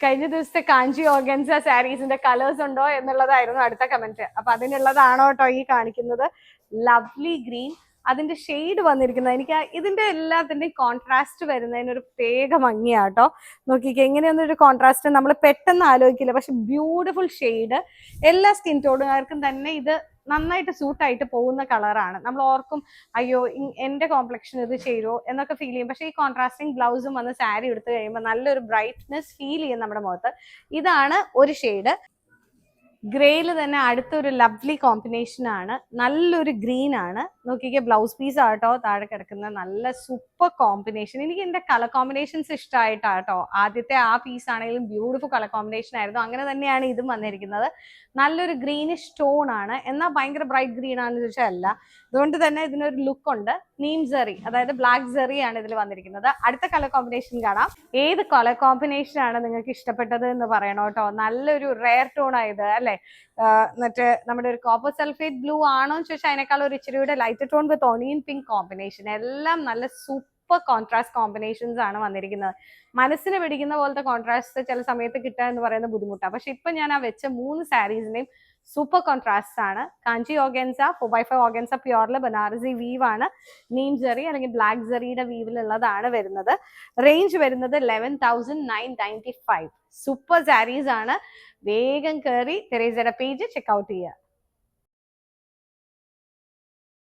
കഴിഞ്ഞ ദിവസത്തെ കാഞ്ചി organza സാരീസിന്റെ colours ഉണ്ടോ എന്നുള്ളതായിരുന്നു അടുത്ത കമന്റ്. അപ്പൊ അതിനുള്ളതാണോ കേട്ടോ ഈ കാണിക്കുന്നത്. ലവ്ലി ഗ്രീൻ, അതിന്റെ ഷെയ്ഡ് വന്നിരിക്കുന്നത് എനിക്ക് ഇതിന്റെ എല്ലാത്തിന്റെയും കോൺട്രാസ്റ്റ് വരുന്നതിന് ഒരു പ്രത്യേക ഭംഗിയാട്ടോ. നോക്കിക്കേ, എങ്ങനെയൊന്നും ഒരു കോൺട്രാസ്റ്റ് നമ്മൾ പെട്ടെന്ന് ആലോചിക്കില്ല, പക്ഷെ ബ്യൂട്ടിഫുൾ ഷെയ്ഡ്. എല്ലാ സ്കിൻ ടോണുകാർക്കും തന്നെ ഇത് നന്നായിട്ട് സൂട്ടായിട്ട് പോകുന്ന കളറാണ്. നമ്മൾ ഓർക്കും അയ്യോ എന്റെ കോംപ്ലക്ഷൻ ഇത് ചേരുമോ എന്നൊക്കെ ഫീൽ ചെയ്യും. പക്ഷെ ഈ കോൺട്രാസ്റ്റിംഗ് ബ്ലൗസും വന്ന് സാരി എടുത്തു കഴിയുമ്പോൾ നല്ലൊരു ബ്രൈറ്റ്നെസ് ഫീൽ ചെയ്യും നമ്മുടെ മുഖത്ത്. ഇതാണ് ഒരു ഷെയ്ഡ്. ഗ്രേയിൽ തന്നെ അടുത്തൊരു ലവ്ലി കോമ്പിനേഷൻ ആണ്, നല്ലൊരു ഗ്രീൻ ആണ്. നോക്കിക്കേ, ബ്ലൗസ് പീസ് ആട്ടോ താഴെ കിടക്കുന്ന നല്ല സൂപ്പർ കോമ്പിനേഷൻ. എനിക്ക് എന്റെ കളർ കോമ്പിനേഷൻസ് ഇഷ്ടമായിട്ടാട്ടോ. ആദ്യത്തെ ആ പീസ് ആണെങ്കിലും ബ്യൂട്ടിഫുൾ കളർ കോമ്പിനേഷൻ ആയിരുന്നു. അങ്ങനെ തന്നെയാണ് ഇതും വന്നിരിക്കുന്നത്. നല്ലൊരു ഗ്രീനിഷ് ടോൺ ആണ്, എന്നാൽ ഭയങ്കര ബ്രൈറ്റ് ഗ്രീൻ ആണെന്ന് ചോദിച്ചാൽ അല്ല. അതുകൊണ്ട് തന്നെ ഇതിനൊരു ലുക്ക് ഉണ്ട്. നീം സെറി, അതായത് ബ്ലാക്ക് സെറി ആണ് ഇതിൽ വന്നിരിക്കുന്നത്. അടുത്ത കളർ കോമ്പിനേഷൻ കാണാം. ഏത് കളർ കോമ്പിനേഷൻ ആണ് നിങ്ങൾക്ക് ഇഷ്ടപ്പെട്ടത് എന്ന് പറയണോ കേട്ടോ. നല്ലൊരു റെയർ ടോൺ ആയത് അല്ലെ. എന്നിട്ട് നമ്മുടെ ഒരു കോപ്പർ സൾഫേറ്റ് ബ്ലൂ ആണോ എന്ന് ചോദിച്ചാൽ അതിനേക്കാൾ ഒരു ഇച്ചിരിയുടെ light tone with onion pink combination. എല്ലാം നല്ല സൂപ്പർ കോൺട്രാസ്റ്റ് കോമ്പിനേഷൻസ് ആണ് വന്നിരിക്കുന്നത്. മനസ്സിന് പിടിക്കുന്ന പോലത്തെ കോൺട്രാസ്റ്റ് ചില സമയത്ത് കിട്ടുക എന്ന് പറയുന്നത് ബുദ്ധിമുട്ടാണ്. പക്ഷെ ഇപ്പൊ ഞാൻ ആ വെച്ച 3 സാരീസിന്റെയും സൂപ്പർ കോൺട്രാസ്റ്റ് ആണ്. കാഞ്ചി ഓർഗൻസ 4x5 ഓർഗൻസ പ്യോറില് ബനാറസി വീവ് ആണ്. നീം ജെറി അല്ലെങ്കിൽ ബ്ലാക്ക് ജെറിയുടെ വീവിലുള്ളതാണ് വരുന്നത്. റേഞ്ച് വരുന്നത് 11,995. സൂപ്പർ സാരീസ് ആണ്. വേഗം കയറി തെരേസയുടെ പേജ് ചെക്ക്ഔട്ട് ചെയ്യുക.